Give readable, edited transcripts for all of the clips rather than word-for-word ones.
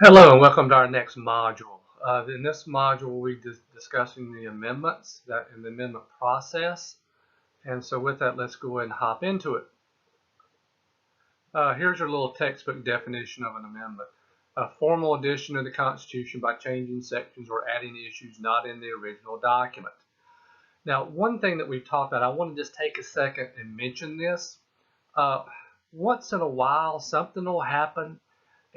Hello and welcome to our next module. In this module, we'll be discussing the amendments in the amendment process. And so with that, let's go ahead and hop into it. Here's your little textbook definition of an amendment. A formal addition to the Constitution by changing sections or adding issues not in the original document. Now, one thing that we've talked about, I want to just take a second and mention this. Once in a while, something will happen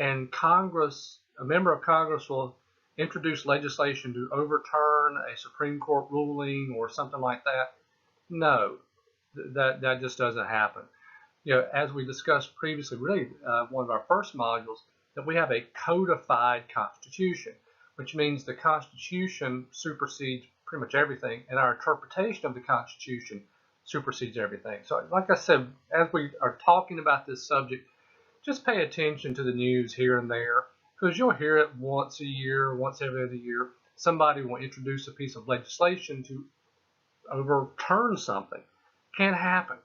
and a member of Congress will introduce legislation to overturn a Supreme Court ruling or something like that. No, that just doesn't happen. As we discussed previously, really one of our first modules, that we have a codified Constitution, which means the Constitution supersedes pretty much everything, and our interpretation of the Constitution supersedes everything. So, like I said, as we are talking about this subject, just pay attention to the news here and there, because you'll hear it once a year, once every other year. Somebody will introduce a piece of legislation to overturn something. Can't happen.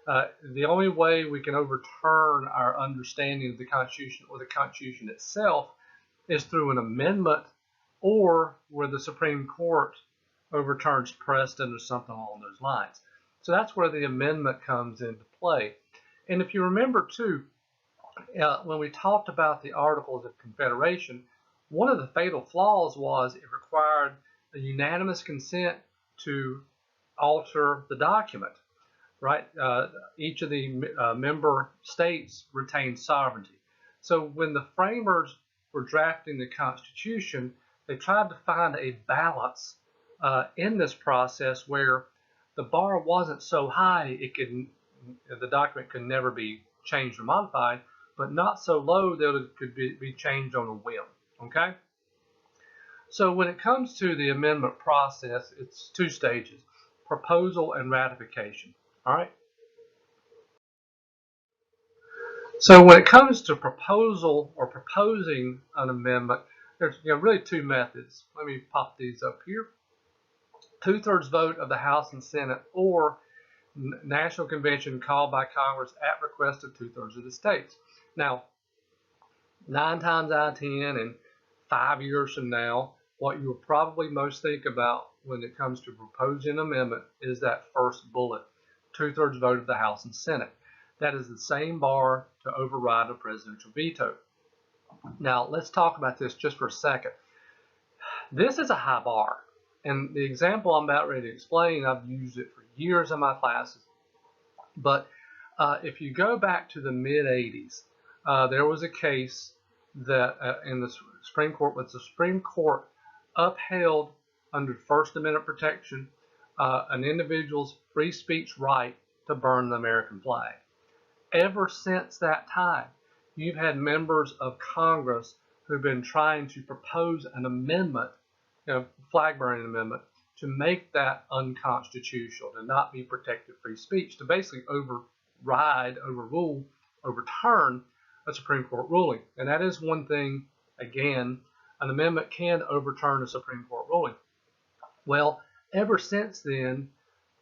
The only way we can overturn our understanding of the Constitution or the Constitution itself is through an amendment or where the Supreme Court overturns precedent or something along those lines. So that's where the amendment comes into play. And if you remember too, when we talked about the Articles of Confederation, one of the fatal flaws was it required a unanimous consent to alter the document, right? Each of the member states retained sovereignty. So when the framers were drafting the Constitution, they tried to find a balance in this process where the bar wasn't so high the document could never be changed or modified, but not so low that it could be changed on a whim. Okay? So when it comes to the amendment process, it's two stages: proposal and ratification. All right? So when it comes to proposal or proposing an amendment, there's really two methods. Let me pop these up here. Two-thirds vote of the House and Senate, or National Convention called by Congress at request of two-thirds of the states. Now, 9 times out of 10 and 5 years from now, what you'll probably most think about when it comes to proposing an amendment is that first bullet: two-thirds vote of the House and Senate. That is the same bar to override a presidential veto. Now, let's talk about this just for a second. This is a high bar, and the example I'm about ready to explain, I've used it for years in my classes. But if you go back to the mid-'80s, there was a case that in the Supreme Court, the Supreme Court upheld under First Amendment protection an individual's free speech right to burn the American flag. Ever since that time, you've had members of Congress who've been trying to propose an amendment, flag burning amendment, to make that unconstitutional, to not be protected free speech, to basically override, overrule, overturn a Supreme Court ruling. And that is one thing, again, an amendment can overturn a Supreme Court ruling. Well, ever since then,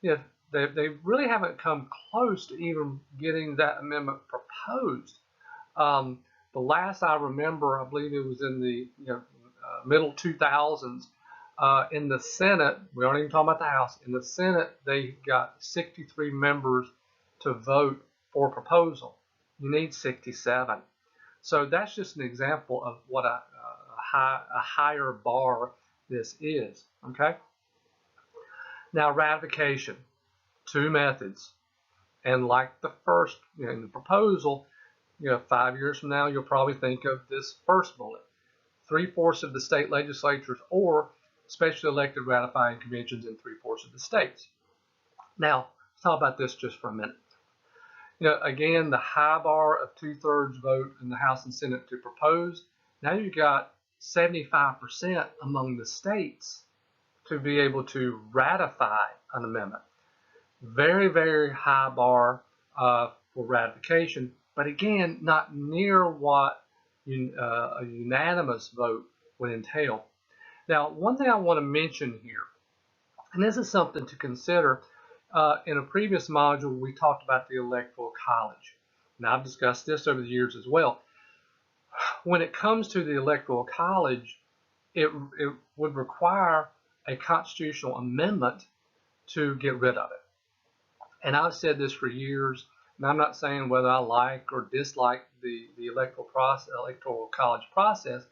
they really haven't come close to even getting that amendment proposed. The last I remember, I believe it was in the middle 2000s, in the Senate. We aren't even talking about the House. In the Senate, they got 63 members to vote for a proposal. You need 67. So that's just an example of what a higher bar this is. Okay. Now, ratification, two methods. And like the first, in the proposal, 5 years from now, you'll probably think of this first bullet: 3/4 of the state legislatures or specially elected ratifying conventions in 3/4 of the states. Now, let's talk about this just for a minute. Again, the high bar of 2/3 vote in the House and Senate to propose. Now you've got 75% among the states to be able to ratify an amendment. Very, very high bar for ratification, but again, not near what a unanimous vote would entail. Now, one thing I want to mention here, and this is something to consider, in a previous module, we talked about the Electoral College. Now, I've discussed this over the years as well. when it comes to the Electoral College, it would require a constitutional amendment to get rid of it. And I've said this for years, and I'm not saying whether I like or dislike the electoral college process,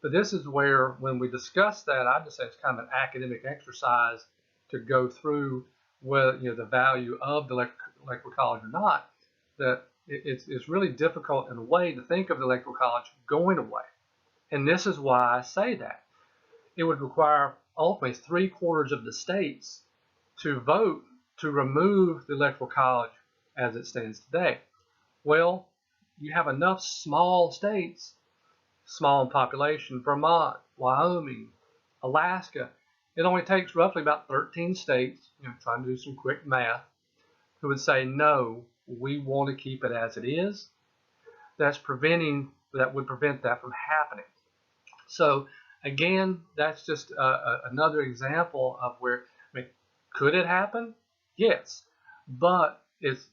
but this is where, when we discuss that, I just say it's kind of an academic exercise to go through whether the value of the electoral college or not. That it's really difficult in a way to think of the electoral college going away, and this is why I say that. It would require ultimately 3/4 of the states to vote to remove the electoral college as it stands today. Well, you have enough small states, small in population, Vermont, Wyoming, Alaska. It only takes roughly about 13 states, trying to do some quick math, who would say, no, we want to keep it as it is. That would prevent that from happening. So again, that's just another example of where, could it happen? Yes, but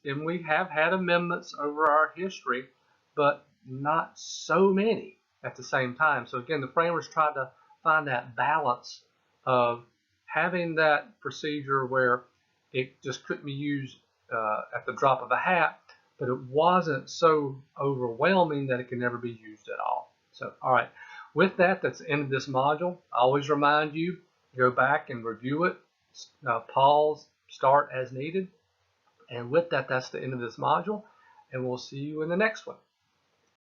and we have had amendments over our history, but not so many at the same time. So again, the framers tried to find that balance of having that procedure where it just couldn't be used at the drop of a hat, but it wasn't so overwhelming that it can never be used at all. So, all right, with that, that's the end of this module. I always remind you, go back and review it, pause, start as needed. And with that, that's the end of this module, and we'll see you in the next one.